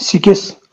6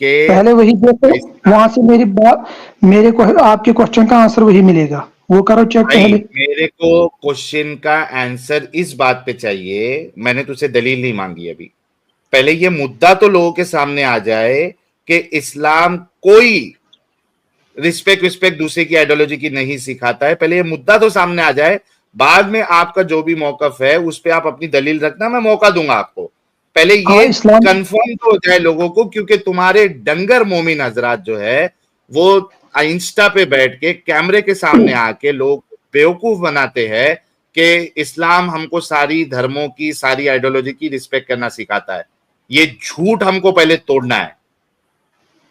کہ پہلے وہی دیکھو, وہاں سے میری بات, میرے کو آپ کے کوشچن کا آنسر وہی ملے گا, وہ کرو چیک بھائی پہلے. میرے کو کوشچن کا آنسر اس بات پہ چاہیے, میں نے تجھ سے دلیل نہیں مانگی ابھی, پہلے یہ مدعا تو لوگوں کے سامنے آ جائے کہ اسلام کوئی رسپیکٹ دوسرے کی آئیڈیالوجی کی نہیں سکھاتا ہے, پہلے یہ مدعا تو سامنے آ جائے, بعد میں آپ کا جو بھی موقف ہے اس پہ آپ اپنی دلیل رکھنا, میں موقع دوں گا آپ کو, پہلے ہاں یہ اسلام, کنفرم تو ہو جائے لوگوں کو, کیونکہ تمہارے ڈنگر مومن حضرات جو ہے وہ انسٹا پہ بیٹھ کے کیمرے کے سامنے آ کے لوگ بیوقوف بناتے ہیں کہ اسلام ہم کو ساری دھرموں کی, ساری آئیڈیالوجی کی رسپیکٹ کرنا سکھاتا ہے. یہ جھوٹ ہم کو پہلے توڑنا ہے.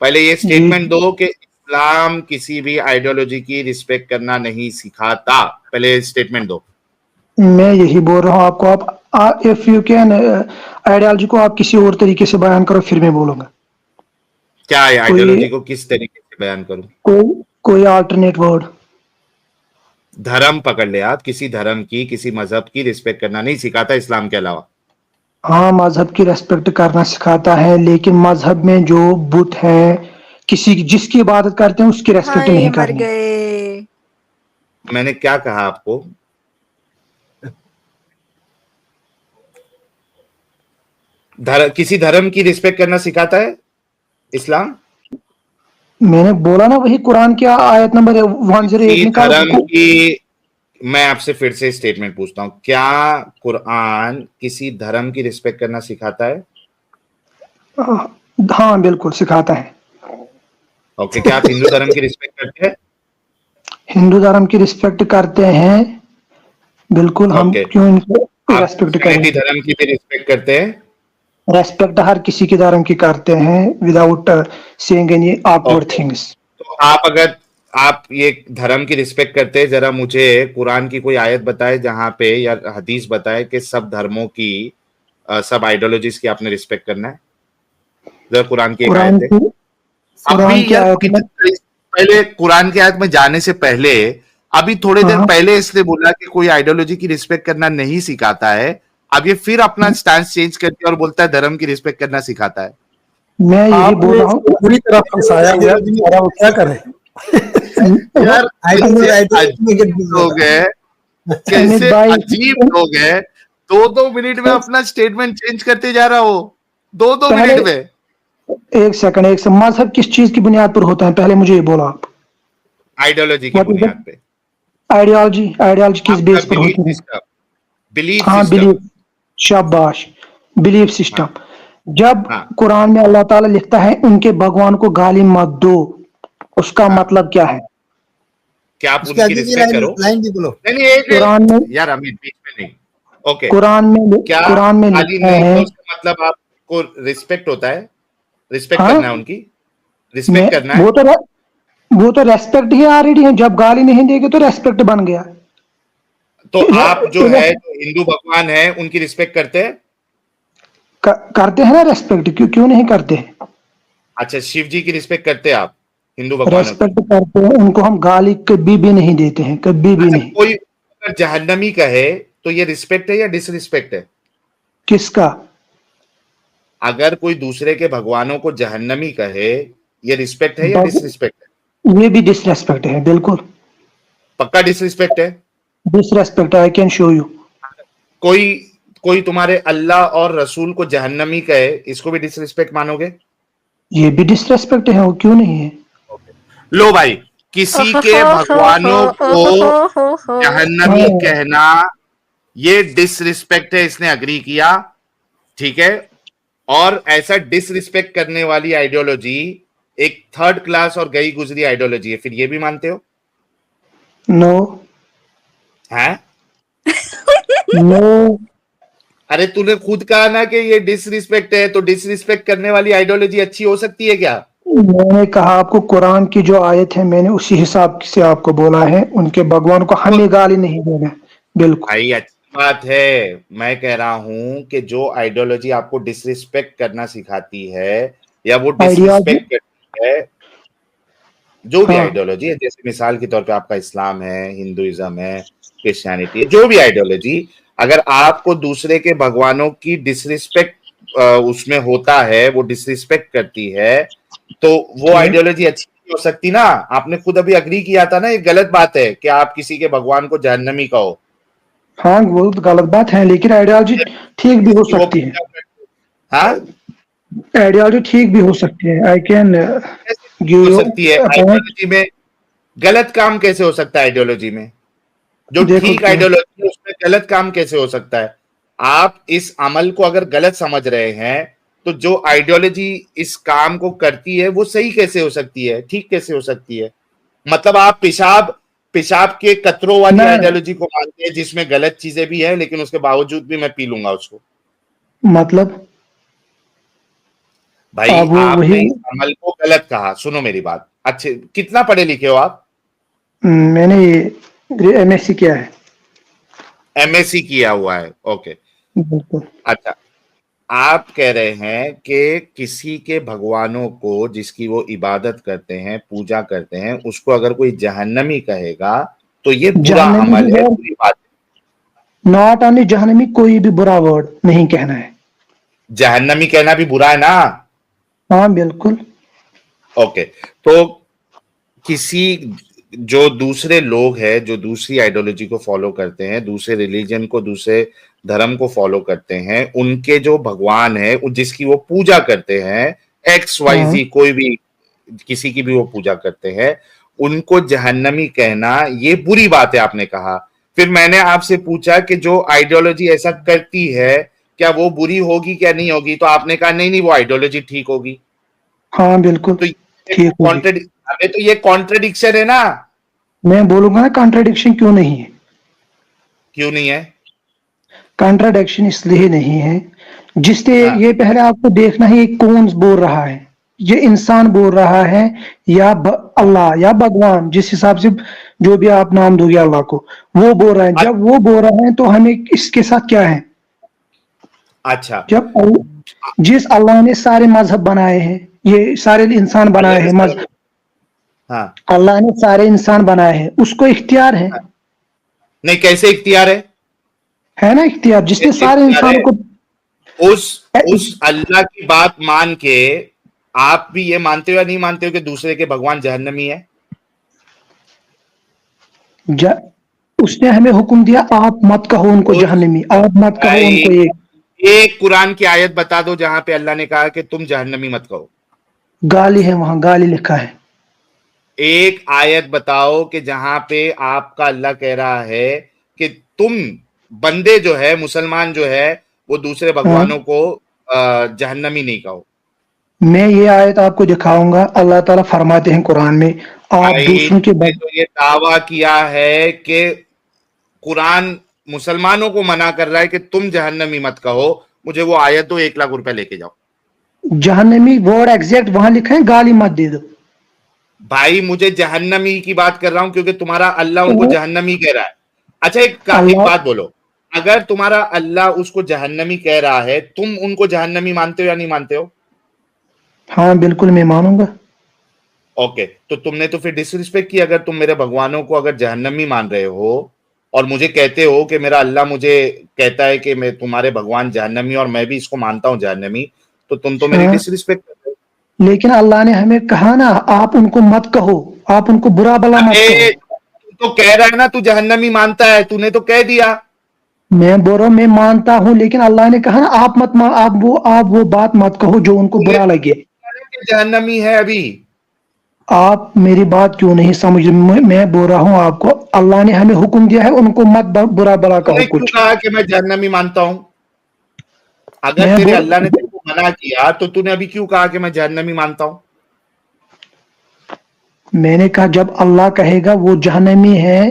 پہلے یہ جی سٹیٹمنٹ دو کہ اسلام کسی بھی آئیڈیالوجی کی رسپیکٹ کرنا نہیں سکھاتا, پہلے سٹیٹمنٹ دو. میں یہی بول رہا ہوں آپ کو, آپ اف یو کین آئیڈیالوجی کو آپ کسی اور طریقے سے بیان کرو, پھر میں بولوں گا. کیا ہے کوئی آئیڈیالوجی کو کس طریقے سے بیان کروں؟ کوئی آلٹرنیٹ ورڈ. دھرم پکڑ لے آپ, کسی دھرم کی, کسی مذہب کی رسپیکٹ کرنا نہیں سکھاتا اسلام کے علاوہ. ہاں مذہب کی ریسپیکٹ کرنا سکھاتا ہے, لیکن مذہب میں جو بت ہیں, کسی جس کی عبادت کرتے ہیں اس کی ریسپیکٹ ہائے نہیں مر کرنی. گئے. میں نے کیا کہا آپ کو؟ کسی دھرم کی رسپیکٹ کرنا سکھاتا ہے اسلام؟ میں نے بولا نا وہی قرآن کی آیت نمبر 108 کسی نکالو. دھرم کی, میں آپ سے پھر سے اسٹیٹمنٹ پوچھتا ہوں, کیا قرآن کسی دھرم کی رسپیکٹ کرنا سکھاتا ہے؟ ہاں بالکل سکھاتا ہے. اوکے, کیا آپ ہندو دھرم کی رسپیکٹ کرتے ہیں؟ ہندو دھرم کی رسپیکٹ کرتے ہیں بالکل, ہم اوکے, کیوں ان کو آپ ریسپیکٹ کریں کرسچینٹی گے. دھرم کی بھی رسپیکٹ کرتے ہیں؟ ریسپیکٹ ہر کسی کے دھرم کی کرتے ہیں without saying any awkward okay, things. تو آپ یہ دھرم کی رسپیکٹ کرتے ہیں, ذرا مجھے قرآن کی کوئی آیت بتائے جہاں پہ, یا حدیث بتائے کہ سب دھرموں کی, سب آئیڈیالوجیز کی آپ نے رسپیکٹ کرنا ہے. ذرا قرآن کی ایک آیت قرآن ہے. کی ابھی قرآن کی یار آیت میں پہلے قرآن کی آیت میں جانے سے پہلے, ابھی تھوڑے دیر ہاں پہلے اس نے بولا کہ کوئی آئیڈیالوجی کی رسپیکٹ کرنا نہیں سکھاتا ہے, اب یہ پھر اپنا سٹانس چینج کرتے اور بولتا ہے دھرم کی رسپیکٹ کرنا سکھاتا ہے. میں یہی آپ بول نے رہا اس ہوں. کو پوری طرح پھنسایا ہوا ہے, بیچارہ وہ کیا کرے. یار کیسے آئیڈیالوجی عجیب لوگ ہیں, امیت کیسے بھائی عجیب لوگ ہیں, 2 منٹ میں اپنا سٹیٹمنٹ چینج کرتے جا رہا ہو, 2 پہلے منٹ میں. ایک سیکنڈ, مذہب کس چیز کی بنیاد پر ہوتا ہے, پہلے مجھے یہ بولا آپ. آئیڈیالوجی کی بنیاد پہ. آئیڈیالوجی کس آپ کا بیس پر بلیف ہوتی ہے؟ سسٹم, بلیف ہاں سسٹم. بلیف, شاباش, بلیف ہاں سسٹم. جب ہاں, قرآن میں اللہ تعالیٰ لکھتا ہے ان کے بھگوان کو گالی مت دو, اس کا ہاں, مطلب کیا ہے؟ کیا آپ اس کی ان کی آگے کی رسپیکٹ کرو؟ لائن بھی بولو. نہیں ایک قرآن میں یار امین, بیچ میں نہیں. اوکے, کیا قرآن میں گالی لکھا نہیں ہے. دو اس کا مطلب آپ کو رسپیکٹ ہوتا ہے, رسپیکٹ ہاں کرنا ہے ان کی, رسپیکٹ کرنا ہے. وہ تو ریسپیکٹ ہی آلریڈی ہے, جب گالی نہیں دے گے تو ریسپیکٹ بن گیا. تو آپ جو ہے جو ہندو بھگوان ہے ان کی رسپیکٹ کرتے ہیں؟ کرتے ہیں نا ریسپیکٹ, کیوں نہیں کرتے ہیں. اچھا, شیو جی کی رسپیکٹ کرتے ہیں آپ, ہندو بھگوانوں کی؟ ریسپیکٹ کرتے ہیں, ان کو ہم گالی کبھی بھی نہیں دیتے ہیں, کبھی بھی اچھا, نہیں. کوئی اگر جہنمی کہے تو یہ رسپیکٹ ہے یا ڈس رسپیکٹ ہے؟ کس کا؟ اگر کوئی دوسرے کے بھگوانوں کو جہنمی کہے, یہ رسپیکٹ ہے یا ڈس رسپیکٹ ہے؟ یہ بھی ڈس ریسپیکٹ ہے, بالکل پکا ڈس رسپیکٹ ہے. Disrespect, I can show you. کوئی تمہارے اللہ اور رسول کو جہنمی کہے, اس کو بھی ڈس رسپیکٹ مانو گے؟ یہ بھی ڈس ریسپیکٹ ہے, وہ کیوں نہیں ہے. لو بھائی, کسی کے بھگوانوں کو جہنمی ہاں کہنا یہ ڈس رسپیکٹ ہے, اس نے اگری کیا, ٹھیک ہے. اور ایسا ڈس رسپیکٹ کرنے والی آئیڈیالوجی ایک تھرڈ کلاس اور گئی گزری آئیڈیالوجی ہے, پھر یہ بھی مانتے ہو؟ نو ہیں؟ نو. ارے تو نے خود کہا نا کہ یہ ڈس رسپیکٹ ہے, تو ڈس رسپیکٹ کرنے والی آئیڈیالوجی اچھی ہو سکتی ہے کیا؟ میں نے کہا آپ کو قرآن کی جو آیت ہے, میں نے اسی حساب سے آپ کو بولا ہے, ان کے بھگوان کو ہمیں گالی نہیں دینا. بالکل بھائی اچھی بات ہے, میں کہہ رہا ہوں کہ جو آئیڈیالوجی آپ کو ڈس رسپیکٹ کرنا سکھاتی ہے یا وہ ڈس آئیڈیالوجی. رسپیکٹ کرتی ہے, جو بھی ہاں آئیڈیالوجی ہے, جیسے مثال کے طور پہ آپ کا اسلام ہے, ہندوازم ہے, کرسچینٹی ہے, جو بھی آئیڈیالوجی, اگر آپ کو دوسرے کے بھگوانوں کی ڈس رسپیکٹ اس میں ہوتا ہے وہ ڈسریسپیکٹ کرتی ہے تو وہ آئیڈیالوجی اچھی نہیں ہو سکتی نا. آپ نے خود ابھی اگری کیا تھا نا یہ غلط بات ہے کہ آپ کسی کے بھگوان کو جہنمی کہو. ہاں وہ تو غلط بات ہے لیکن آئیڈیالوجی ٹھیک بھی ہو وہ سکتی ہے. ہاں آئیڈیالوجی ٹھیک بھی ہو سکتی ہے. I can give who you سکتی ہے آئیڈیالوجی میں غلط کام کیسے ہو سکتا ہے آئیڈیالوجی میں جو دیکھو ٹھیک کہ آئیڈیالوجی ہے اس میں غلط کام کیسے ہو سکتا ہے. آپ اس عمل کو اگر غلط سمجھ رہے ہیں تو جو آئیڈیالوجی اس کام کو کرتی ہے وہ صحیح کیسے ہو سکتی ہے ٹھیک کیسے ہو سکتی ہے. مطلب آپ پیشاب کے قطروں والی نہ آئیڈیالوجی کو مانتے ہیں جس میں غلط چیزیں بھی ہیں لیکن اس کے باوجود بھی میں پی لوں گا اس کو. مطلب بھائی وہ آپ وہی نے اس عمل کو غلط کہا. سنو میری بات. اچھے کتنا پڑھے لکھے ہو آپ؟ میں نے ایم ایس سی کیا ہے. ایم ایس سی کیا ہوا ہے. اوکے بالکل. اچھا آپ کہہ رہے ہیں کہ کسی کے بھگوانوں کو جس کی وہ عبادت کرتے ہیں پوجا کرتے ہیں اس کو اگر کوئی جہنمی کہے گا تو یہ برا جہنمی عمل ہے بھی بری بات ہے. ناٹ آنلی جہنمی کوئی بھی برا ورڈ نہیں کہنا ہے. جہنمی کہنا بھی برا ہے نا. ہاں بالکل. اوکے تو کسی جو دوسرے لوگ ہیں جو دوسری آئیڈیالوجی کو فالو کرتے ہیں دوسرے ریلیجن کو دوسرے دھرم کو فالو کرتے ہیں ان کے جو بھگوان ہے جس کی وہ پوجا کرتے ہیں ایکس وائی ہاں زی کوئی بھی کسی کی بھی وہ پوجا کرتے ہیں ان کو جہنمی کہنا یہ بری بات ہے آپ نے کہا. پھر میں نے آپ سے پوچھا کہ جو آئیڈیالوجی ایسا کرتی ہے کیا وہ بری ہوگی کیا نہیں ہوگی تو آپ نے کہا نہیں وہ آئیڈیالوجی ٹھیک ہوگی. ہاں بالکل تو ٹھیک ہوگی. یہ کانٹرڈکشن ہے نا. میں بولوں گا نا کانٹرڈکشن کیوں نہیں ہے. کیوں نہیں ہے؟ کانٹراڈکشن اس لیے نہیں ہے جس سے ہاں یہ پہلے آپ کو دیکھنا ہے کون بول رہا ہے. یہ انسان بول رہا ہے یا اللہ یا بھگوان جس حساب سے جو بھی آپ نام دو گے اللہ کو وہ بول رہے ہیں. جب وہ بول رہے ہیں تو ہمیں اس کے ساتھ کیا ہے. اچھا جب جس اللہ نے سارے مذہب بنائے ہیں یہ سارے انسان اللہ بنائے نے ہیں سارے مذہب ہاں اللہ نے سارے انسان بنائے ہیں اس کو اختیار ہے. نہیں کیسے اختیار ہے نا اختیار جس نے کیسے سارے اختیار ہے انسانوں کو اس اللہ کی بات مان کے آپ بھی یہ مانتے ہو یا نہیں مانتے ہو کہ دوسرے کے بھگوان جہنمی ہے؟ اس نے ہمیں حکم دیا آپ مت کہو ان کو اس جہنمی آپ مت کہو ان بھائی کو یہ ایک قرآن کی آیت بتا دو جہاں پہ اللہ نے کہا کہ تم جہنمی مت کہو. گالی ہے وہاں گالی لکھا ہے. ایک آیت بتاؤ کہ جہاں پہ آپ کا اللہ کہہ رہا ہے کہ تم بندے جو ہے مسلمان جو ہے وہ دوسرے ہاں بھگوانوں کو جہنمی نہیں کہو. میں یہ آیت آپ کو دکھاؤں گا. اللہ تعالیٰ فرماتے ہیں قرآن میں آپ بھائی دوسروں کے تم نے تو یہ دعویٰ کیا ہے کہ قرآن مسلمانوں کو منع کر رہا ہے کہ تم جہنمی مت کہو. مجھے وہ آیت دو 1,00,000 روپے لے کے جاؤ. جہنمی ورڈ ایگزیکٹ وہاں لکھا ہے گالی مت دے دو. بھائی مجھے جہنمی کی بات کر رہا ہوں کیونکہ تمہارا اللہ ان کو تو جہنمی کہہ رہا ہے. اچھا ایک اللہ بات بولو اگر تمہارا اللہ اس کو جہنمی کہہ رہا ہے تم ان کو جہنمی مانتے ہو یا نہیں مانتے ہو؟ ہاں بالکل میں مانوں گا. اوکے تو تم نے تو پھر ڈس رسپیکٹ کی. اگر تم میرے بھگوانوں کو اگر جہنمی مان رہے ہو اور مجھے کہتے ہو کہ میرا اللہ مجھے کہتا ہے کہ میں تمہارے بھگوان جہنمی اور میں بھی اس کو مانتا ہوں جہنمی تو تم تو میری ہاں ڈس رسپیکٹ کرتے ہو. لیکن اللہ نے ہمیں کہا نا آپ ان کو مت کہو آپ ان کو برا بلا مت کہو. ارے تو کہہ رہا ہے نا تو جہنمی مانتا ہے تو نے تو کہہ دیا. میں بول رہا ہوں میں مانتا ہوں لیکن اللہ نے کہا نا آپ وہ بات مت کہو جو ان کو تو نے برا لگے. کہ جہنمی ہے ابھی. آپ میری بات کیوں نہیں سمجھ میں بول رہا ہوں آپ کو اللہ نے ہمیں حکم دیا ہے ان کو مت برا بلا تو کہو نے کیوں کچھ. کہا کہ میں جہنمی مانتا ہوں؟ اگر میں تیرے بول اللہ نے تیرے کو منع کیا تو نے ابھی کیوں کہا کہ میں جہنمی مانتا ہوں؟ میں نے کہا جب اللہ کہے گا وہ جہنمی ہے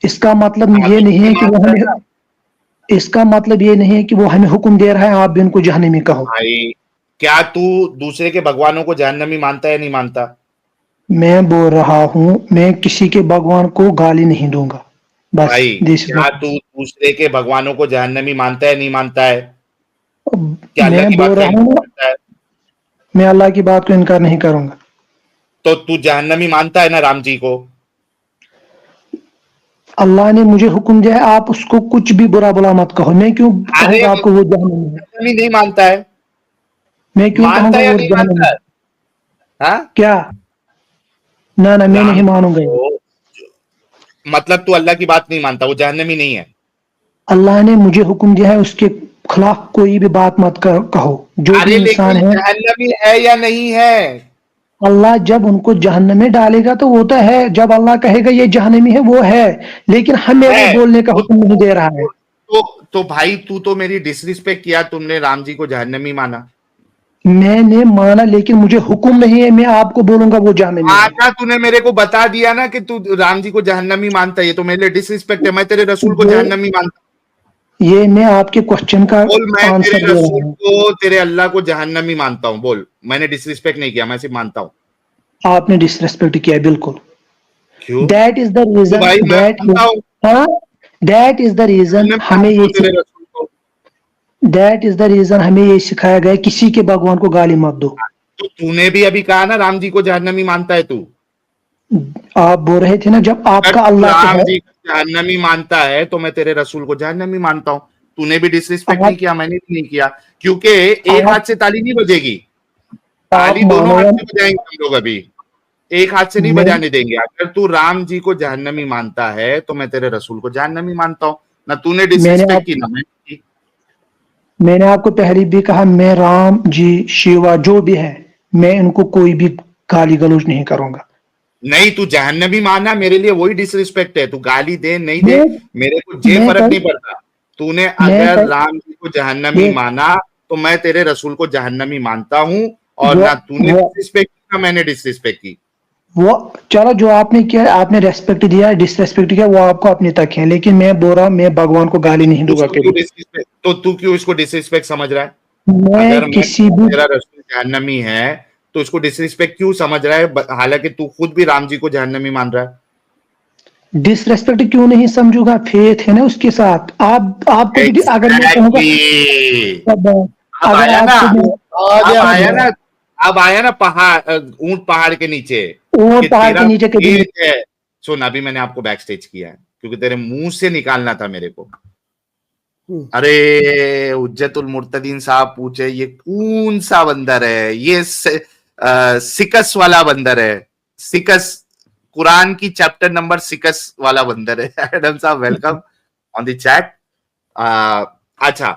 اس کا مطلب یہ ابھی تو نہیں ہے کہ وہ مانتا ہے نا. ہمیں اس کا مطلب یہ نہیں ہے کہ وہ ہمیں حکم دے رہا ہے آپ بھی ان کو جہنمی کہو. بھائی کیا تو دوسرے کے بھگوانوں کو جہنمی مانتا ہے یا نہیں مانتا؟ میں بول رہا ہوں میں کسی کے بھگوان کو گالی نہیں دوں گا بس بھائی دس کیا تو دوسرے کے بھگوانوں کو جہنمی مانتا ہے نہیں مانتا ہے؟ کیا اللہ میں کی بول بات کا رہا ہوں انکار کرتا ہے؟ میں اللہ کی بات کو انکار نہیں کروں گا. تو جہنمی مانتا ہے نا رام جی کو؟ اللہ نے مجھے حکم دیا ہے آپ اس کو کچھ بھی برا بلا مت کہو. میں کیوں کہوں ارے گا آپ کو وہ جہنمی ہے. جہنمی نہیں مانتا ہے. میں کیوں کہوں مانتا گا یا وہ نہیں جہنمی مانتا ہے؟ ہاں کیا؟ نہ میں رام نہیں مانوں گا. کو مطلب تو اللہ کی بات نہیں مانتا، وہ جہنمی نہیں ہے. اللہ نے مجھے حکم دیا ہے اس کے خلاف کوئی بھی بات مت کہو. جو بھی ارے انسان لیکن ہے جہنمی ہے یا نہیں ہے؟ اللہ جب ان کو جہنم میں ڈالے گا تو وہ تو ہے. جب اللہ کہے گا یہ جہنمی ہے وہ ہے، لیکن ہمیں وہ ہے بولنے کا تو حکم نہیں دے رہا ہے. تو بھائی تو میری ڈس ریسپیکٹ کیا، تم نے رام جی کو جہنمی مانا. میں نے مانا لیکن مجھے حکم نہیں ہے میں آپ کو بولوں گا وہ جہنمی ہے. آقا تو نے میرے کو بتا دیا نا کہ تو رام جی کو جہنمی مانتا ہے، یہ تو میرے لیے ڈس ریسپیکٹ ہے. میں تیرے رسول کو یہ جہنمی مانتا یہ میں آپ کے کوشچن کا ہوں. بول میں تیرے آنسر دے رہا رسول ہوں. کو، تیرے اللہ کو جہنمی مانتا ہوں. بول، میں نے ڈس ریسپیکٹ نہیں کیا، میں صرف مانتا ہوں. آپ نے ڈس ریسپیکٹ کیا بالکل. کیوں؟ دیٹ از دا تو ریزن بھائی میں مانتا ہوں. ہاں دیٹ از دا ریزن میں ہمیں مانتا ہوں یہ تیرے رسول کو. دیٹ از دا ریزن ہمیں یہ سکھایا گیا کسی کے بھگوان کو گالی مت دو. تو نے بھی ابھی کہا نا رام جی کو جہنمی مانتا ہے تو. آپ بول رہے تھے نا جب آپ اگر کا تو اللہ کو رام ہے. جی کو جہنمی مانتا ہے تو میں تیرے رسول کو جہنمی مانتا ہوں. تو نے بھی ڈس ریسپیکٹ نہیں آپ کیا، میں نے بھی نہیں کیا. کیونکہ ایک ہاتھ سے تالی نہیں بجے گی. آپ تالی دونوں مانو ہاتھ یا سے بجائیں گے ہم لوگ. ابھی ایک ہاتھ سے نہیں میں بجانے دیں گے. اگر تو رام جی کو جہنمی مانتا ہے تو میں تیرے رسول کو جہنمی مانتا ہوں. نہ تو نے ڈس میں نے ریسپیکٹ آپ کی نہ میں نے کی. میں نے آپ کو پہلے بھی کہا میں رام جی شیوا جو بھی ہے میں ان کو کوئی بھی گالی گلوچ نہیں کروں گا. نہیں، تو جہنمی ماننا میرے لیے وہی ڈس ریسپیکٹ ہے. تو گالی دے نہیں دے میں میرے کو یہ میں فرق کل نہیں پڑتا. تو نے میں اگر کل رام جی کو جہنمی یہ مانا تو میں تیرے رسول کو جہنمی مانتا ہوں. اور وہ نہ تو نے وہ ڈس ریسپیکٹ کی نہ میں نے ڈس ریسپیکٹ کی. وہ چلو جو آپ نے کیا آپ نے ریسپیکٹ دیا ڈس ریسپیکٹ کیا وہ آپ کو اپنے تک ہے، لیکن میں بول رہا ہوں میں بھگوان کو گالی نہیں دوں اس گا کو کیوں کبھی. تو کیوں اس کو ڈس ریسپیکٹ سمجھ رہا ہے؟ میں اگر میں کسی بھی تیرا رسول جہنمی ہے تو اس کو ڈس ریسپیکٹ کیوں سمجھ رہا ہے، حالانکہ تو خود بھی رام جی کو جہنمی مان رہا ہے. ڈس ریسپیکٹ کیوں نہیں سمجھوں گا، فیتھ ہے نا اس کے ساتھ. آپ کو بھی اگر میں کہوں گا ایگزیکٹلی. اب اگر آیا نا آپ کو اب آیا نا اب آیا نا پہاڑ، اونٹ پہاڑ کے نیچے کہ اونٹ پہاڑ تیرا کے نیچے کبھی فیتھ ہے. سن، ابھی میں نے آپ کو بیک سٹیج کیا ہے کیونکہ تیرے منہ سے نکالنا تھا میرے کو. ارے حجت المرتدین صاحب پوچھے یہ کون سا بندر ہے؟ یہ سکس والا بندر ہے. سکس قرآن کی چیپٹر نمبر 6 والا بندر ہے. ایڈم صاحب ویلکم آن دی چیٹ. اچھا،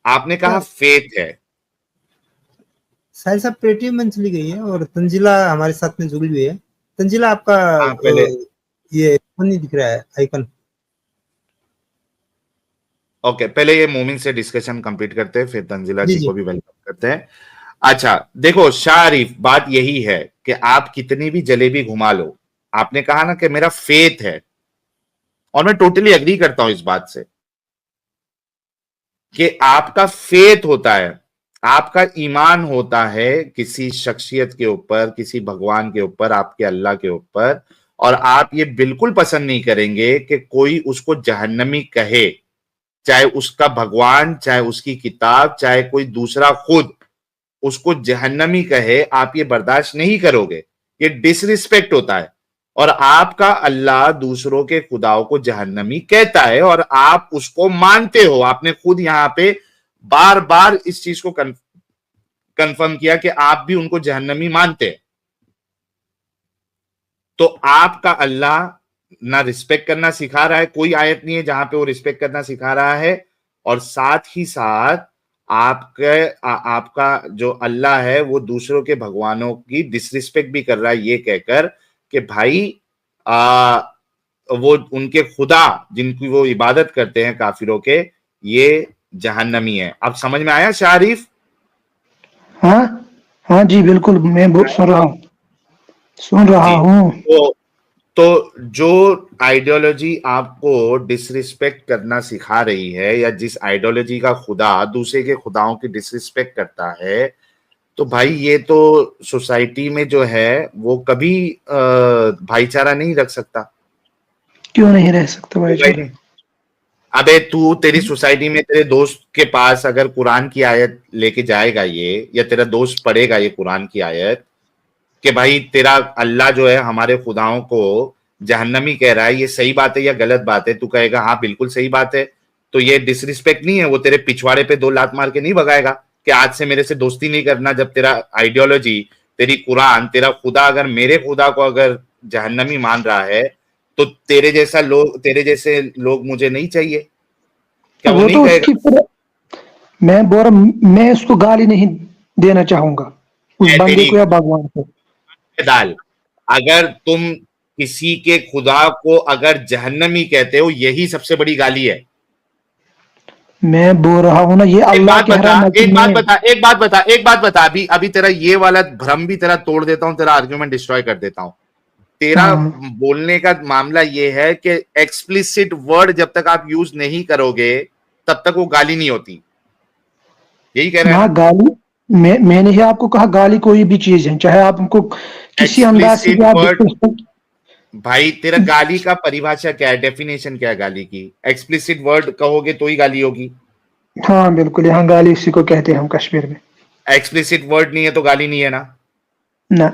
آپ نے کہا فیتھ ہے. ساحل صاحب پیٹی میں چلی گئی ہے اور تنزیلہ ہمارے ساتھ میں جڑی ہوئی ہے. تنزیلہ آپ کا پہلے یہ نہیں دکھ رہا ہے آئیکن. اوکے، پہلے یہ مومن سے ڈسکشن کمپلیٹ کرتے ہیں پھر تنزیلہ جی جی جی کو بھی ویلکم کرتے ہیں. اچھا دیکھو شاہ عریف، بات یہی ہے کہ آپ کتنی بھی جلیبی گھما لو، آپ نے کہا نا کہ میرا فیتھ ہے، اور میں ٹوٹلی اگری کرتا ہوں اس بات سے کہ آپ کا فیتھ ہوتا ہے، آپ کا ایمان ہوتا ہے کسی شخصیت کے اوپر، کسی بھگوان کے اوپر، آپ کے اللہ کے اوپر. اور آپ یہ بالکل پسند نہیں کریں گے کہ کوئی اس کو جہنمی کہے، چاہے اس کا بھگوان، چاہے اس کی کتاب، چاہے کوئی دوسرا خود اس کو جہنمی کہے. آپ یہ برداشت نہیں کرو گے، یہ ڈس ریسپیکٹ ہوتا ہے. اور آپ کا اللہ دوسروں کے خداؤں کو جہنمی کہتا ہے اور آپ اس کو مانتے ہو. آپ نے خود یہاں پہ بار بار اس چیز کو کنفرم کیا کہ آپ بھی ان کو جہنمی مانتے ہیں. تو آپ کا اللہ نہ رسپیکٹ کرنا سکھا رہا ہے، کوئی آیت نہیں ہے جہاں پہ وہ رسپیکٹ کرنا سکھا رہا ہے. اور ساتھ ہی ساتھ آپ کا جو اللہ ہے وہ دوسروں کے بھگوانوں کی ڈس رسپیکٹ بھی کر رہا ہے، یہ کہہ کر کہ بھائی وہ ان کے خدا جن کی وہ عبادت کرتے ہیں کافروں کے، یہ جہنمی ہے. اب سمجھ میں آیا شاہ عریف؟ ہاں ہاں جی بالکل میں سن رہا جی. ہوں. تو جو آئیڈیالوجی آپ کو ڈس ریسپیکٹ کرنا سکھا رہی ہے، یا جس آئیڈیالوجی کا خدا دوسرے کے خداؤں کی ڈس ریسپیکٹ کرتا ہے، تو بھائی یہ تو سوسائٹی میں جو ہے وہ کبھی بھائی چارہ نہیں رکھ سکتا. کیوں نہیں رہ سکتا بھائی چارہ؟ ابے تیری سوسائٹی میں تیرے دوست کے پاس اگر قرآن کی آیت لے کے جائے گا یہ، یا تیرا دوست پڑھے گا یہ قرآن کی آیت کہ بھائی تیرا اللہ جو ہے ہمارے خداؤں کو جہنمی کہہ رہا ہے، یہ صحیح بات ہے یا غلط بات ہے؟ تو کہے گا ہاں بالکل صحیح بات ہے. تو یہ ڈس ریسپیکٹ نہیں ہے، وہ تیرے پچھواڑے پہ 2 لات مار کے نہیں بگائے گا کہ آج سے میرے سے دوستی نہیں کرنا جب تیرا آئیڈیالوجی، تیری قرآن، تیرا خدا اگر میرے خدا کو اگر جہنمی مان رہا ہے تو تیرے جیسے لوگ مجھے نہیں چاہیے، کیا وہ وہ نہیں تو کہے اس کی میں بول رہا میں اس کو گالی نہیں دینا چاہوں گا، اس گا؟ بندے تیری کو یا بھگوان کو. دال، اگر تم کسی کے خدا کو اگر جہنمی کہتے ہو یہی سب سے بڑی گالی ہے. میں بول رہا ہوں نا یہ اللہ کہہ رہا ہے ایک بات بتا ابھی تیرا یہ والا بھرم بھی تیرا توڑ دیتا ہوں، تیرا آرگیومنٹ ڈسٹروائے کر دیتا ہوں. تیرا ہاں بولنے کا معاملہ یہ ہے کہ ایکسپلیسٹ ورڈ جب تک آپ یوز نہیں کرو گے تب تک وہ گالی نہیں ہوتی، یہی کہہ رہے ہیں ہاں نا؟ گالی میں نے ہی آپ کو کہا گالی کوئی بھی چیز ہے، چاہے آپ کو کسی انداز سے ایکسپلیسٹ بھی آپ ورڈ بھائی تیرا گالی کا پریبھاشا کیا ہے، ڈیفینیشن کیا ہے گالی کی؟ ایکسپلیسٹ ورڈ کہو گے تو ہی گالی ہوگی. ہاں بالکل، یہاں گالی اسی کو کہتے ہیں ہم کشمیر میں. ایکسپلیسٹ ورڈ نہیں ہے تو گالی نہیں ہے نا؟ نہ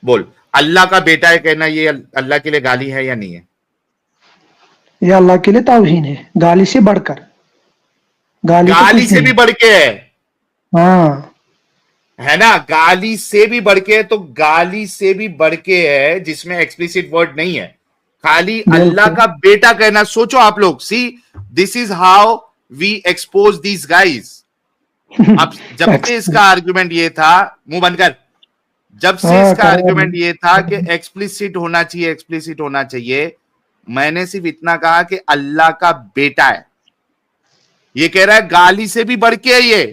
بول، اللہ کا بیٹا ہے کہنا یہ اللہ کے لیے گالی ہے یا نہیں ہے؟ یہ اللہ کے لیے توہین ہے، گالی سے بڑھ کر. گالی تو گالی کچھ سے نہیں. بھی بڑھ کے ہاں ہے نا، گالی سے بھی بڑھ کے، تو گالی سے بھی بڑھ کے ہے جس میں ایکسپلیسٹ ورڈ نہیں ہے، خالی اللہ بالکل. کا بیٹا کہنا. سوچو آپ لوگ، see this is how we expose these guys. اب جب سے اس کا آرگومنٹ یہ تھا، منہ بند کر، جب سے اس ہاں کا آرگومنٹ یہ تھا کہ ایکسپلیسٹ ہونا چاہیے، ایکسپلیسٹ ہونا چاہیے، میں نے صرف اتنا کہا کہ اللہ کا بیٹا ہے. یہ کہہ رہا ہے گالی سے بھی بڑھ کے ہے یہ،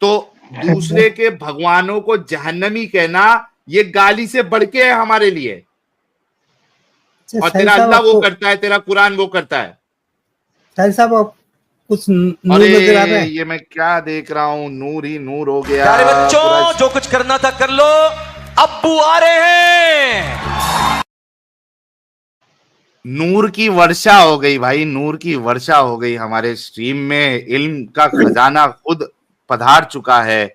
تو دوسرے کے بھگوانوں کو جہنمی کہنا یہ گالی سے بڑھ کے ہے ہمارے لیے. اور ساحل تیرا صاحب اللہ آپ وہ کو کرتا ہے، تیرا قرآن وہ کرتا ہے. ساحل صاحب آپ کچھ نور ارے نظر آ رہا ہے؟ یہ میں کیا دیکھ رہا ہوں، نور ہی نور ہو گیا. پیارے بچوں پورا جو کچھ کرنا تھا کر لو، ابو آ رہے ہیں. نور کی ورشا ہو گئی بھائی، نور کی ورشا ہو گئی ہمارے اسٹریم میں. علم کا خزانہ خود پدھار چکا ہے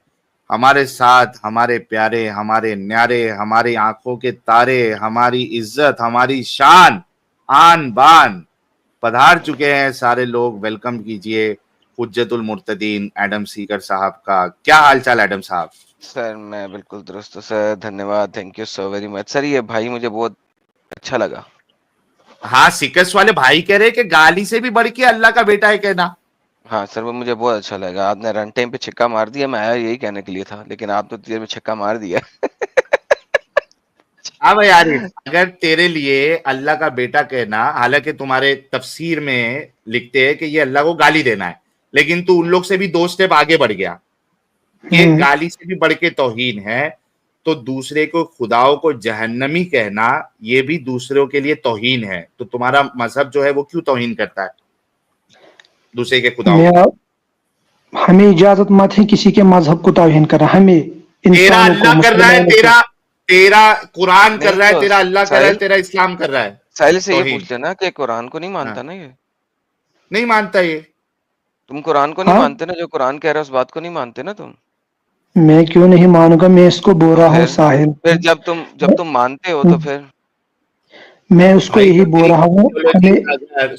ہمارے ساتھ. ہمارے پیارے، ہمارے نیارے، ہماری آنکھوں کے تارے، ہماری عزت، ہماری شان، آن بان پدھار چکے ہیں سارے لوگ. ویلکم کیجئے حجت المرتدین ایڈم سیکر صاحب کا. کیا حال چال ایڈم صاحب؟ سر میں بالکل درست ہوں سر، دھنیہ واد، thank you so very much sir. یہ بھائی مجھے بہت اچھا لگا. ہاں، سیکرس والے بھائی کہہ رہے کہ گالی سے بھی بڑھ کے اللہ کا بیٹا ہے کہنا. ہاں سر وہ مجھے بہت اچھا لگا. آپ نے رن ٹائم پہ چھکا مار دیا، میں آیا یہی کہنے کے لیے تھا، لیکن آپ تو دیر میں چھکا مار دیا. اب یار اگر تیرے لیے اللہ کا بیٹا کہنا، حالانکہ تمہارے تفسیر میں لکھتے ہیں کہ یہ اللہ کو گالی دینا ہے، لیکن تو ان لوگ سے بھی 2 سٹیپ آگے بڑھ گیا کہ گالی سے بھی بڑھ کے توہین ہے، تو دوسرے کو خداؤں کو جہنمی کہنا یہ بھی دوسروں کے لیے توہین ہے. تو تمہارا مذہب جو ہے وہ کیوں توہین کرتا ہے دوسرے کے خداؤں میں کی؟ ہمیں اجازت مت ہے کسی کے مذہب کو توہین کرنا. ہمیں تیرا انسانوں کو، اللہ کر رہا ہے، مسلمانوں کو. تیرا قرآن کر نہیں رہا ہے، تو تیرا اللہ کر رہا ہے، ساحل تیرا اسلام کر رہا ہے. ساحل سے یہ توہین پوچھ لینا کہ قرآن کو نہیں ہاں، مانتا نا یہ؟ نہیں مانتا یہ. تم قرآن کو نہیں ہاں مانتے نا؟ جو قرآن کہہ رہا ہے اس بات کو نہیں مانتے نا تم؟ میں کیوں نہیں مانوں گا؟ میں اس کو بول تو رہا ہوں پھر ساحل، جب تم مانتے ہو تو پھر میں اس کو بھائی یہی تو بول تیری رہا ہوں. ایڈیالوجی ہمیں اگر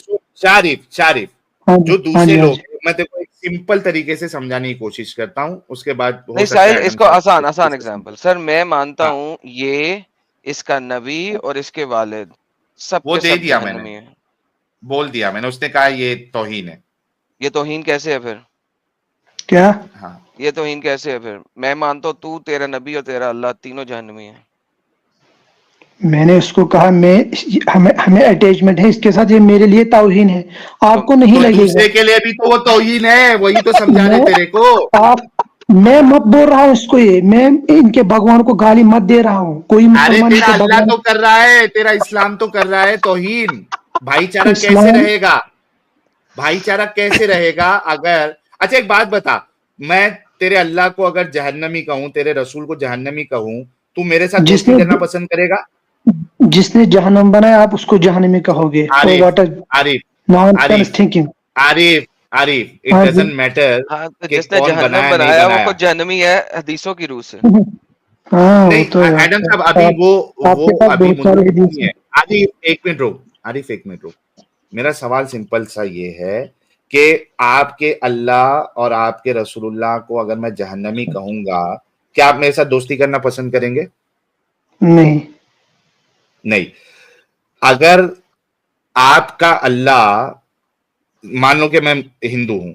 شارف ہاں جی جو ہاں دوسرے جی ہاں لوگ جی ہیں، میں دیکھو ایک سمپل طریقے سے سمجھانے کی کوشش کرتا ہوں، اس کے بعد ہو نہیں سکتا ہے ساحل اس ایڈم کو صاحب آسان طریقے سے ایگزامپل سمجھیں. سر میں مانتا ہاں، ہوں یہ اس کا نبی اور اس کے والد سب وہ کے دے سب دیا میں نے، جہنمی ہیں. بول دیا میں نے، اس نے کہا یہ توہین ہے. یہ توہین کیسے ہے پھر؟ کیا ہاں، یہ توہین کیسے ہے پھر؟ میں مانتا ہوں تو تیرا نبی اور تیرا اللہ تینوں جہنمی ہیں. میں نے اس کو کہا ہمیں اٹیچمنٹ ہے اس کے ساتھ، یہ میرے لیے توہین ہے، تو آپ کو نہیں تو لگے گا. دوسرے کے لیے بھی تو وہ توہین ہے، وہی تو سمجھانے میں تیرے کو. آپ میں مت بول رہا ہوں اس کو، یہ میں ان کے بھگوان کو گالی مت دے رہا ہوں. کوئی ارے مسلمان ان تیرا کے اللہ بھگوان تو کر رہا ہے، تیرا اسلام تو کر رہا ہے توہین. بھائی چارہ کیسے اسلام رہے گا؟ بھائی چارہ کیسے رہے گا اگر، اچھا ایک بات بتا، میں تیرے اللہ کو اگر جہنمی کہوں، تیرے رسول کو جہنمی کہوں، تو میرے ساتھ جس دوستی نے کرنا پسند کرے گا؟ جس نے جہنم بنایا آپ اس کو جہنمی کہو گے؟ اور عارف واٹ عارف نان عارف سینس تھنکنگ. عارف اٹ ہاں جی ڈزنٹ میٹر ہاں تو کہ جس نے کون جہنم بنایا نہیں بنایا وہ بنایا. خود جہنمی ہے حدیثوں کی روح سے. ہاں وہ نہیں تو ہے. ایڈم صاحب، ابھی آپ وہ کے پاس ابھی بہت مدعا سارے حدیث نہیں ہیں. ہے. عارف ایک منٹ رک، میرا سوال سمپل سا یہ ہے کہ آپ کے اللہ اور آپ کے رسول اللہ کو اگر میں جہنمی کہوں گا، کیا آپ میرے ساتھ دوستی کرنا پسند کریں گے؟ نہیں. نہیں. اگر آپ کا اللہ، مان لو کہ میں ہندو ہوں،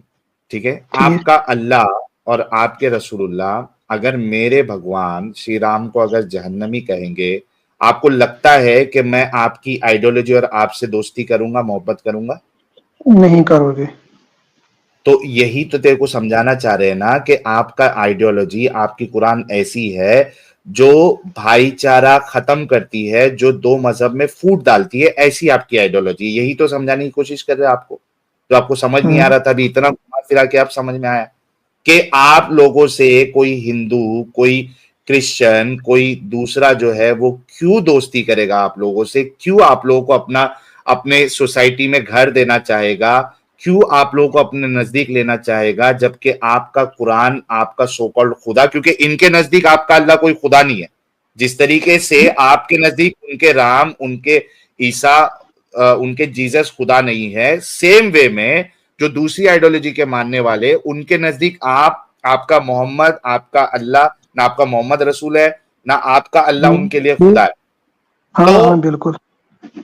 ٹھیک ہے، آپ کا اللہ اور آپ کے رسول اللہ اگر میرے بھگوان شری رام کو اگر جہنمی کہیں گے، آپ کو لگتا ہے کہ میں آپ کی آئیڈیالوجی اور آپ سے دوستی کروں گا، محبت کروں گا؟ نہیں کرو گے. تو یہی تو تیرے کو سمجھانا چاہ رہے ہیں نا کہ آپ کا آئیڈیالوجی، آپ کی قرآن ایسی ہے جو بھائی چارہ ختم کرتی ہے، جو دو مذہب میں پھوٹ ڈالتی ہے، ایسی آپ کی آئیڈیالوجی. یہی تو سمجھانے کی کوشش کر رہے آپ کو، جو آپ کو سمجھ نہیں آ رہا تھا ابھی اتنا گھما پھرا کے آپ سمجھ میں آیا کہ آپ لوگوں سے کوئی ہندو، کوئی کرسچن، کوئی دوسرا جو ہے وہ کیوں دوستی کرے گا آپ لوگوں سے؟ کیوں آپ لوگوں کو اپنے سوسائٹی میں گھر دینا چاہے گا؟ کیوں آپ لوگوں کو اپنے نزدیک لینا چاہے گا؟ جبکہ آپ کا قرآن، آپ کا سو کالڈ خدا، کیونکہ ان کے نزدیک آپ کا اللہ کوئی خدا نہیں ہے. جس طریقے سے آپ کے نزدیک ان کے رام، ان کے عیسیٰ، ان کے جیزس خدا نہیں ہے، سیم وے میں جو دوسری آئیڈیالوجی کے ماننے والے، ان کے نزدیک آپ کا محمد، آپ کا اللہ، نہ آپ کا محمد رسول ہے، نہ آپ کا اللہ ان کے لیے خدا ہے. ہاں بالکل.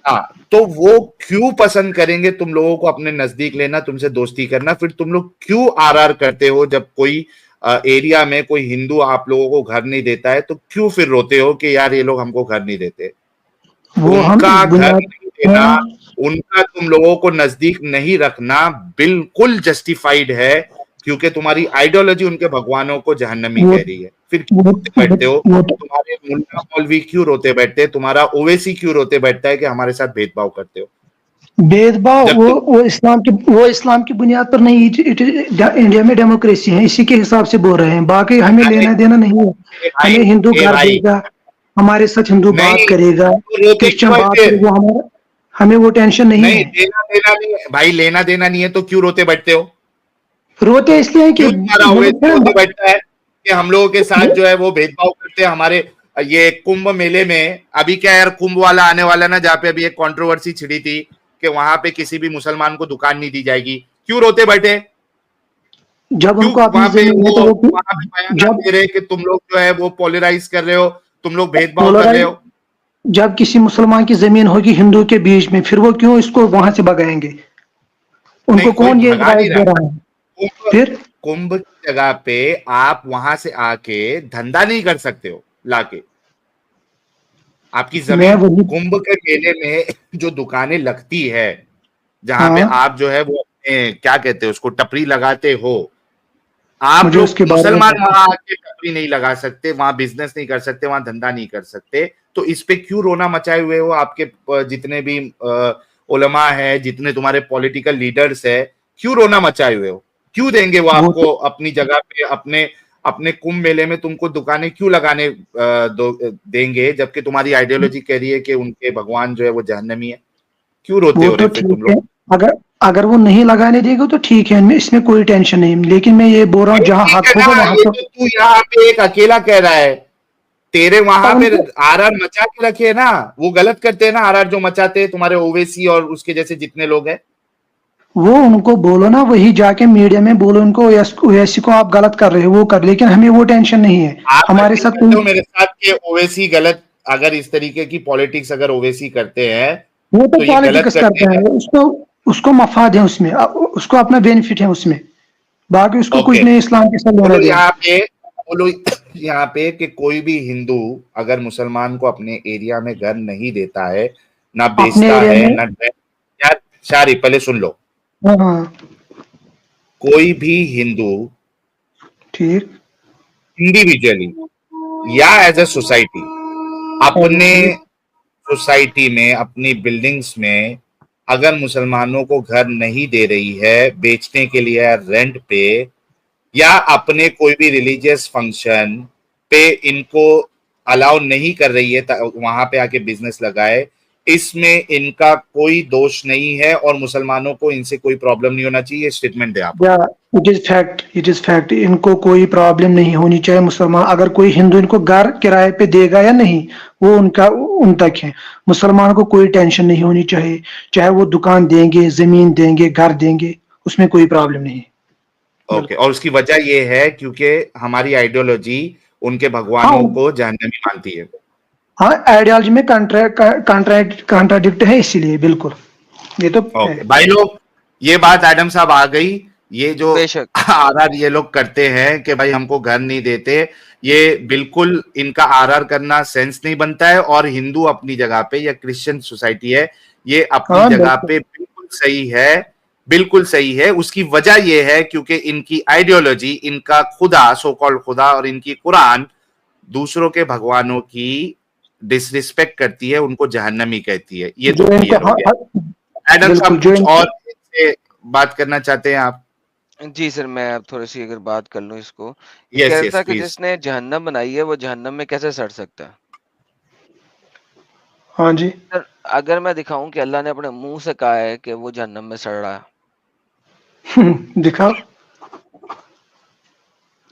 ہاں، تو وہ کیوں پسند کریں گے تم لوگوں کو اپنے نزدیک لینا، تم سے دوستی کرنا؟ پھر تم لوگ کیوں آر کرتے ہو جب کوئی ایریا میں کوئی ہندو آپ لوگوں کو گھر نہیں دیتا ہے؟ تو کیوں پھر روتے ہو کہ یار یہ لوگ ہم کو گھر نہیں دیتے؟ ان کا گھر نہیں دینا، ان کا تم لوگوں کو نزدیک نہیں رکھنا بالکل جسٹیفائیڈ ہے، کیونکہ تمہاری آئیڈیالوجی ان کے بھگوانوں کو جہنمی کہہ رہی ہے. پھر کیوں روتے بیٹھتے ہو؟ تمہارے ملا مولوی کیوں روتے بیٹھتے ہیں؟ تمہارا اویسی کیوں روتے بیٹھتا ہے کہ ہمارے ساتھ بھید بھاؤ کرتے ہو؟ بھید بھاؤ وہ اسلام کی بنیاد پر نہیں. انڈیا میں ڈیموکریسی ہے، اسی کے حساب سے بول رہے ہیں. باقی ہمیں لینا دینا نہیں ہے. ہمیں ہندو گھر دے گا، ہمارے ساتھ ہندو بات کرے گا، کرسچن بات کرے گا، ہمیں وہ ٹینشن نہیں ہے. دینا دینا نہیں ہے بھائی، لینا دینا نہیں ہے تو کیوں روتے بیٹھتے ہو؟ روتے اس لیے کہ کیوں تمہارا اویسی روتے بیٹھتا ہے کہ ہم لوگوں کے ساتھ جو ہے وہ بھید بھاؤ کرتے ہیں؟ ہمارے یہ کمبھ میلے میں ابھی کیا یار، کمبھ والا آنے والا نا، جہاں پہ ابھی ایک کنٹروورسی چھڑی تھی کہ وہاں پہ کسی بھی مسلمان کو دکان نہیں دی جائے گی، کیوں روتے بیٹھے؟ جب ان کیوں کو اپنی وہاں پہ زمین ہے تو وہ بیانات دے رہے کہ تم لوگ جو ہے وہ پولرائز کر رہے ہو، تم لوگ بھید بھاؤ کر رہے ہو؟ جب کسی مسلمان کی زمین ہوگی ہندو کے بیچ میں، پھر وہ کیوں اس کو وہاں سے بگائیں گے؟ ان کو کون یہ ہدایت دے رہا ہے؟ پھر کمبھ کی جگہ پہ آپ وہاں سے آ کے دھندا نہیں کر سکتے ہو لا کے. آپ کی زمین کمبھ کے میلے میں جو دکانیں لگتی ہے، جہاں پہ آپ جو ہے وہ کیا کہتے ہیں اس کو، ٹپری لگاتے ہو، آپ لوگ مسلمان وہاں آ کے ٹپری نہیں لگا سکتے، وہاں بزنس نہیں کر سکتے، وہاں دھندا نہیں کر سکتے. تو اس پہ کیوں رونا مچائے ہوئے ہو؟ آپ کے جتنے بھی علماء ہے، جتنے تمہارے پولیٹیکل لیڈرز ہے، کیوں رونا مچائے ہوئے ہو؟ کیوں دیں گے وہ آپ کو اپنی جگہ پہ، اپنے کمبھ میلے میں تم کو دکانیں کیوں لگانے دیں گے، جبکہ تمہاری آئیڈیالوجی کہہ رہی ہے کہ ان کے بھگوان جو ہے وہ جہنمی ہے؟ کیوں روتے ہو رہے پھر تم لوگ؟ اگر وہ نہیں لگانے دے گا تو ٹھیک ہے، اس میں کوئی ٹینشن نہیں. لیکن میں یہ بول رہا ہوں جہاں حق ہوگا وہاں تو تو یہاں پہ ایک اکیلا کہہ رہا ہے، تیرے وہاں پہ آر مچا کے رکھے نا، وہ غلط کرتے ہیں نا. آر جو مچاتے ہیں تمہارے اویسی اور اس کے جیسے جتنے لوگ ہیں، وہ ان کو بولو نا، وہی جا کے میڈیا میں بولو ان کو اویسی کو آپ غلط کر رہے ہو، وہ کر. لیکن ہمیں وہ ٹینشن نہیں ہے. آپ ہمارے ساتھ میرے ساتھ کہ اویسی غلط، اگر اس طریقے کی پالیٹکس اگر اویسی کرتے ہیں وہ تو یہ غلط پالیٹکس کرتے کرتا ہے، اس کو مفاد ہے اس میں، اس کو اپنا بینیفٹ ہے اس میں. باقی اس کو کچھ نہیں اسلام کے ساتھ لینا دینا. بولو یہاں پہ کہ کوئی بھی ہندو اگر مسلمان کو اپنے ایریا میں گھر نہیں دیتا ہے، نہ بیچتا ہے، نہ شاری پہلے سن لو، کوئی بھی ہندو ٹھیک انڈیویجولی یا ایز اے سوسائٹی اپنے سوسائٹی میں، اپنی بلڈنگز میں اگر مسلمانوں کو گھر نہیں دے رہی ہے بیچنے کے لیے، رینٹ پہ، یا اپنے کوئی بھی ریلیجیس فنکشن پہ ان کو الاؤ نہیں کر رہی ہے وہاں پہ آ کے بزنس لگائے، اس میں ان کا کوئی دوش نہیں ہے اور مسلمانوں کو ان سے کوئی پرابلم نہیں ہونا چاہیے. اسٹیٹمنٹ دے آپ. It is fact. ان کو کوئی پرابلم نہیں ہونی چاہیے. مسلمان اگر کوئی ہندو ان کو گھر کرائے پہ دے گا یا نہیں، وہ ان تک ہے. مسلمان کو کوئی ٹینشن نہیں ہونی چاہیے، چاہے وہ دکان دیں گے، زمین دیں گے، گھر دیں گے، اس میں کوئی پرابلم نہیں ہے. اوکے, اور اس کی وجہ یہ ہے کیونکہ ہماری آئیڈیولوجی ان کے بھگوانوں کو جہنمی مانتی ہے. ہاں آئیڈیالوجی میں کانٹراڈکٹ ہے اسی لیے بالکل. یہ تو بھائی لوگ, یہ بات ایڈم صاحب آ گئی. یہ جو بے شک آر یہ لوگ کرتے ہیں کہ بھائی ہم کو گھر نہیں دیتے, یہ بالکل ان کا آر کرنا سینس نہیں بنتا ہے. اور ہندو اپنی جگہ پہ یا کرسچن سوسائٹی ہے یہ اپنی جگہ پہ بالکل صحیح ہے, بالکل صحیح ہے. اس کی وجہ یہ ہے کیونکہ ان کی آئیڈیولوجی, ان کا خدا, سو کالڈ خدا, اور ان کی قرآن دوسروں کے بھگوانوں کی ڈس ریسپیکٹ کرتی ہے, ان کو جہنمی کہتی ہے. یہ تو کلیئر ہو گیا. ایڈم صاحب کچھ اور سے بات کرنا چاہتے ہیں آپ؟ جی سر, میں اب تھوڑی سی اگر بات کر لوں اس کو, یہ یس کہہ رہا یس تھا کہ پلیز. جس نے جہنم بنائی ہے وہ جہنم میں کیسے سڑ سکتا ہے. ہاں جی, سر اگر میں دکھاؤں کہ اللہ نے اپنے منہ سے کہا ہے کہ وہ جہنم میں سڑ رہا ہے, دکھاؤ.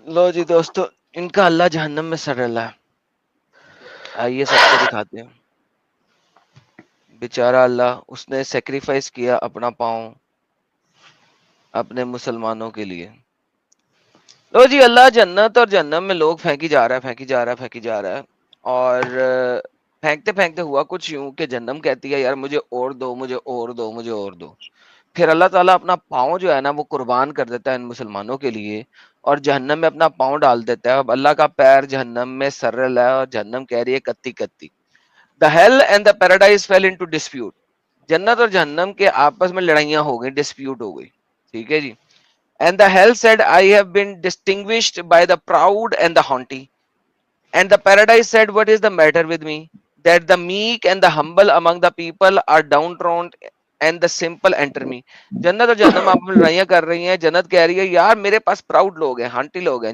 لو جی دوستو, ان کا اللہ جہنم میں سڑ رہا ہے. آئیے سب کو دکھاتے ہیں. بیچارہ اللہ, اس نے سیکریفائس کیا اپنا پاؤں اپنے مسلمانوں کے لیے. لو جی, اللہ جنت اور جہنم میں لوگ پھینکی جا رہا ہے, پھینکی جا رہا ہے, پھینکی جا رہا ہے, اور پھینکتے پھینکتے ہوا کچھ یوں کہ جہنم کہتی ہے یار مجھے اور دو, مجھے اور دو, مجھے اور دو. پھر اللہ تعالیٰ اپنا پاؤں جو ہے نا وہ قربان کر دیتا ہے ان مسلمانوں کے لیے, اور جہنم میں اپنا پاؤں ڈال دیتا ہے. اب اللہ کا پیر جہنم میں سر رہا ہے, اور جہنم کہہ رہی ہے کتی کتی. The hell and the paradise fell into dispute. جنت اور جہنم کے آپس میں لڑائیاں ہو گئی, ڈسپیوٹ ہو گئی. ٹھیک ہے جی. And the hell said, I have been distinguished by the proud and the haughty. And the paradise said, what is the matter with me? That the meek and the humble among the people are downtrodden and the simple enter me. جنت اور جہنم آپ میں لڑائیاں کر رہی ہیں. جنت کہہ رہی ہے یار میرے پاس پراؤڈ لوگ ہیں, ہانٹی لوگ ہیں,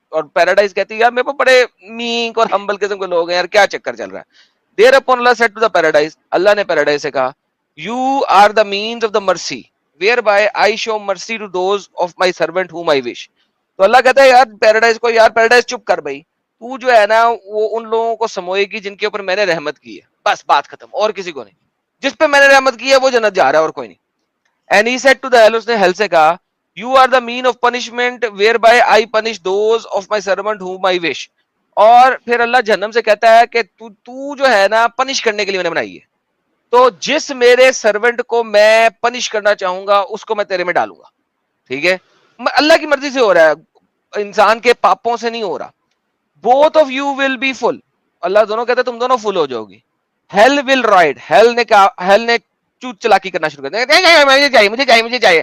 اور پیراڈائز کہتی ہے یار میرے پاس بڑے میک اور ہمبل قسم کے لوگ ہیں, یار کیا چکر چل رہا ہے. Thereupon Allah said to the paradise, اللہ نے پیراڈائز سے کہا, you are the means of the mercy whereby I show mercy to those of my servant whom I wish. تو اللہ کہتا ہے یار پیراڈائز کو, یار پیراڈائز چپ کر بھائی, تو جو ہے نا وہ ان لوگوں کو سموئے گی جن کے اوپر میں نے رحمت کی ہے, بس بات ختم, اور کسی کو نہیں. جس پہ میں نے رحمت کی ہے وہ جنت جا رہا ہے اور کوئی نہیں. And he said to the hell, اس نے hell سے کہا, you are the mean of punishment whereby I punish those of my servant whom I wish. اور پھر اللہ جہنم سے کہتا ہے کہ تو جو ہے نا پنش کرنے کے لیے میں نے بنائی ہے, تو جس میرے سرونٹ کو میں پنش کرنا چاہوں گا اس کو میں تیرے میں ڈالوں گا. ٹھیک ہے, اللہ کی مرضی سے ہو رہا ہے, انسان کے پاپوں سے نہیں ہو رہا. both of you will be full. اللہ دونوں کہتے تم دونوں فل ہو جاؤ گی. hell will ride. hell نے کہا, hell نے چوت چلاکی کرنا شروع کر دیا, مجھے چاہیے, مجھے چاہیے, مجھے چاہیے,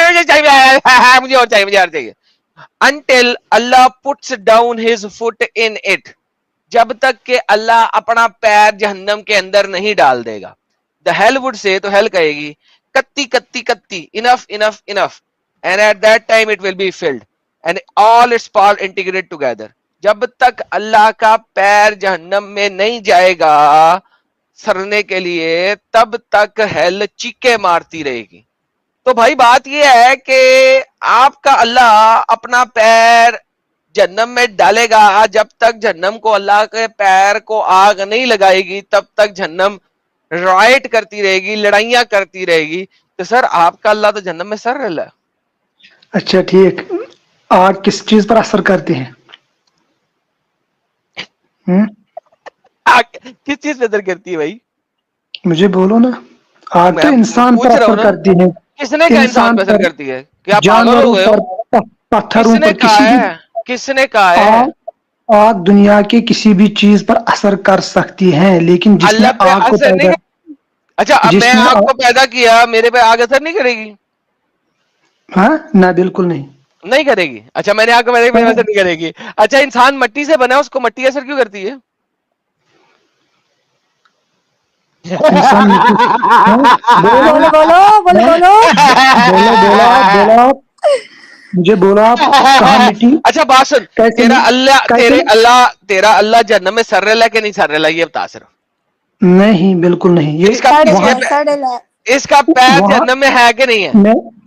مجھے چاہیے, مجھے اور چاہیے, مجھے اور چاہیے. until Allah puts down his foot in it. جب تک کہ اللہ اپنا پیر جہنم کے اندر نہیں ڈال دے گا. The hell would say, تو hell کہے گی کتی کتی کتی, enough enough enough, and at that time it will be filled and all its parts integrate together. جب تک اللہ کا پیر جہنم میں نہیں جائے گا سرنے کے لیے تب تک hell چیخے مارتی رہے گی. تو بھائی بات یہ ہے کہ آپ کا اللہ اپنا پیر جہنم میں ڈالے گا, جب تک جہنم کو اللہ کے پیر کو آگ نہیں لگائے گی تب تک جہنم رائٹ کرتی رہے گی, لڑائیاں کرتی رہے گی. تو سر آپ کا اللہ تو جہنم میں سر رہا ہے. اچھا ٹھیک, آگ کس چیز پر اثر کرتے ہیں؟ کس چیز پہ اثر کرتی ہے بھائی, مجھے بولو نا. آگ تو انسان پر اثر کرتی ہے. کس نے کہا انسان پہ اثر کرتی ہے؟ کیا پاگل ہو گئے ہو؟ پتھروں کس نے پر, کہا کسی بھی ہے, کس نے کہا ہے؟ آگ دنیا کی کسی بھی چیز پر اثر کر سکتی ہے, لیکن جس نے اللہ پہ آگ کو اثر نہیں پیدا, اچھا اب جس میں نے آگ کو پیدا کیا میرے پہ آگ اثر نہیں کرے گی؟ ہاں نہ بالکل نہیں, نہیں کرے گی. اچھا میں نے آگ کو پیدا کیا اثر نہیں کرے گی. اچھا انسان مٹی سے بنا, اس کو مٹی اثر کیوں کرتی ہے؟ انسان بولو بولو بولو بولا بولا مجھے بولا آپ کہاں مٹی اچھا بات سن, تیرا اللہ جہنم میں سر رہا ہے کہ نہیں سر رہا, یہ بتا صرف. نہیں بالکل نہیں. یہ اس کا پیر جہنم میں ہے کہ نہیں ہے,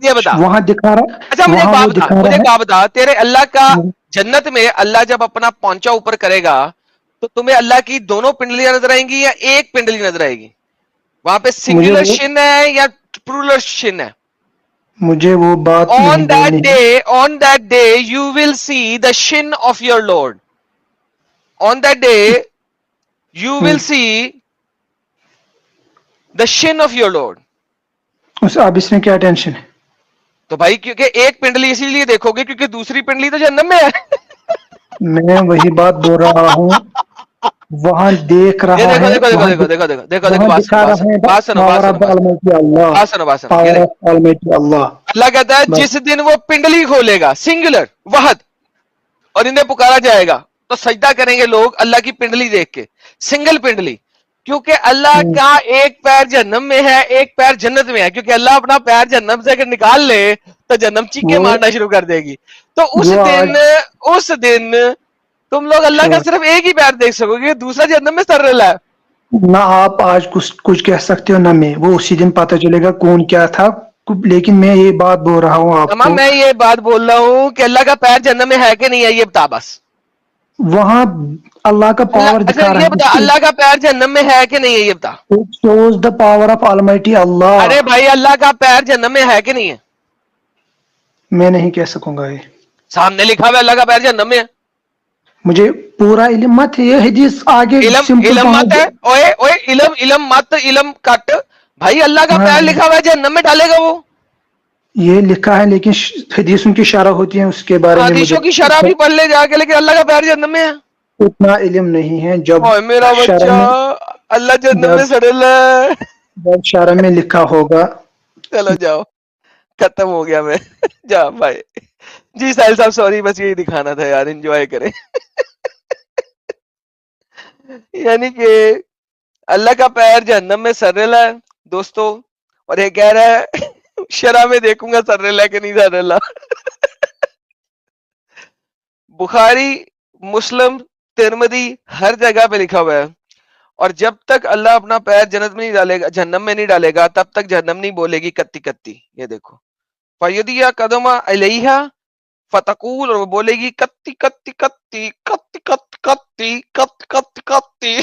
یہ بتا. وہاں دکھا رہا, اچھا مجھے وہاں وہ دکھا مجھے رہا کہا بتا, تیرے اللہ کا جنت میں اللہ جب اپنا پونچا اوپر کرے گا تو تمہیں اللہ کی دونوں پنڈلیاں نظر آئیں گی یا ایک پنڈلی نظر آئے گی؟ وہاں پہ سنگولر شن ہے یا پلورل شن ہے؟ مجھے وہ بات On نہیں that بولنی. day, you will see the shin of your Lord. On that day, you will see the shin of your Lord. اب اس میں کیا ٹینشن ہے؟ تو بھائی کیونکہ ایک پنڈلی اسی لیے دیکھو گے کیونکہ دوسری پنڈلی تو جہنم میں ہے. میں وہی بات بول رہا ہوں، وہاں دیکھ یہ رہا دیکھو ہے، دیکھو دیکھو وہاں دیکھو دیکھو دیکھو دیکھو دیکھو وہاں بات سنو دکھا بات رہا سنو ہے بات سنو پاور بات سنو آف آلمائٹی اللہ، بات سنو بات سنو. یہ پاور دیکھو آف آلمائٹی اللہ. اللہ کہتا ہے بس جس دن وہ پنڈلی کھولے گا سنگولر وحد اور انہیں پکارا جائے گا تو سجدہ کریں گے لوگ اللہ کی پنڈلی دیکھ کے، سنگل پنڈلی. کیونکہ اللہ کا ایک پیر جہنم میں ہے ایک پیر جنت میں ہے. کیونکہ اللہ اپنا پیر جہنم سے اگر نکال لے تو جہنم چیخے وہ مارنا شروع کر دے گی. تو جو آج اس دن تم لوگ اللہ کا صرف ایک ہی پیر دیکھ سکو گے، دوسرا جہنم میں سر رلا ہے. نہ آپ آج کچھ کہہ سکتے ہو نہ میں، وہ اسی دن پتہ چلے گا کون کیا تھا. لیکن میں یہ بات بول رہا ہوں آپ تمام کو، میں یہ بات بول رہا ہوں کہ اللہ کا پیر جہنم میں ہے کہ نہیں ہے، یہ بتا بس. وہاں اللہ کا پاور اچھا دکھا رہا یہ ہے. بتا اللہ کا پیر جہنم میں ہے کہ نہیں ہے، یہ بتا. It shows the power of Almighty اللہ. ارے بھائی اللہ کا پیر جہنم میں ہے کہ نہیں ہے؟ میں نہیں کہہ سکوں گا یہ، سامنے لکھا ہوا ہے اللہ کا پیر جہنم میں ہے. مجھے پورا علم مت ہے. یہ حدیث آگے سمپل علم وہاں مت ہے، اوئے اوئے علم مت علم کٹ. بھائی اللہ کا ہاں پیر لکھا ہوا ہے جہنم میں ڈالے گا وہ. یہ لکھا ہے، لیکن حدیثوں کی شرح ہوتی ہیں اس کے بارے میں مجھے حدیثوں کی شرح بھی پڑھ لے جا کے، لیکن اللہ کا پیر جہنم میں ہے. اتنا علم نہیں ہے. اوئے میرا بچہ اللہ جہنم میں سڑل ہے. جب شرح میں لکھا ہوگا. چلو جاؤ ختم ہو گیا میں. جا بھائی. جی ساحل صاحب سوری، بس یہی دکھانا تھا یار، انجوائے کریں. یعنی کہ اللہ کا پیر جہنم میں سرلا ہے دوستو، اور یہ کہہ رہا ہے شرح میں دیکھوں گا سرلا کہ نہیں سرلا. بخاری، مسلم، ترمذی ہر جگہ پہ لکھا ہوا ہے. اور جب تک اللہ اپنا پیر جنت میں نہیں ڈالے گا، جہنم میں نہیں ڈالے گا، تب تک جہنم نہیں بولے گی کتی کتی. یہ دیکھو فیدیا قدم علیہا فتقول، اور وہ بولے گی کتی کتی کتی کتی کت کتی کت کت کتی.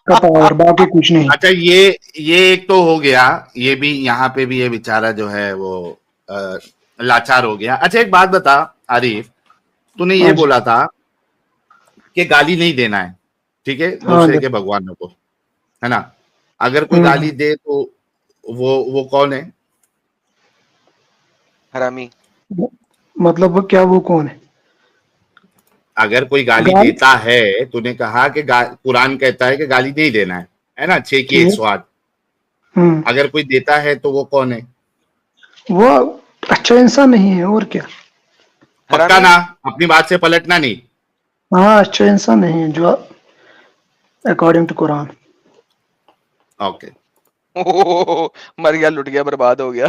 کا پاور، باقی کچھ نہیں. اچھا یہ ایک تو ہو گیا، یہ بھی یہاں پہ بھی یہ بیچارہ جو ہے وہ لاچار ہو گیا. اچھا ایک بات بتا عارف، تو نے یہ بولا تھا کہ گالی نہیں دینا ہے، ٹھیک ہے، دوسرے کے بھگوانوں کو، ہے نا. اگر کوئی گالی دے تو وہ کون ہے؟ حرامی. مطلب وہ کیا، وہ کون ہے؟ اگر کوئی گالی دیتا ہے، تو نے کہا کہ قرآن کہتا ہے کہ گالی نہیں دینا ہے نا، 6 کی 108. اگر کوئی دیتا ہے تو وہ کون ہے؟ وہ اچھا انسان نہیں ہے، اور کیا. پکا نا، اپنی بات سے پلٹنا نہیں. ہاں اچھا انسان نہیں ہے جو اکارڈنگ ٹو قرآن. اوکے. مر گیا، لٹ گیا، برباد ہو گیا.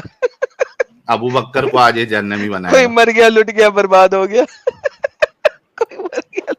ابو بکر کو آج یہ جہنمی بنائے کوئی گا. مر گیا، لٹ گیا، برباد ہو گیا. کوئی مر گیا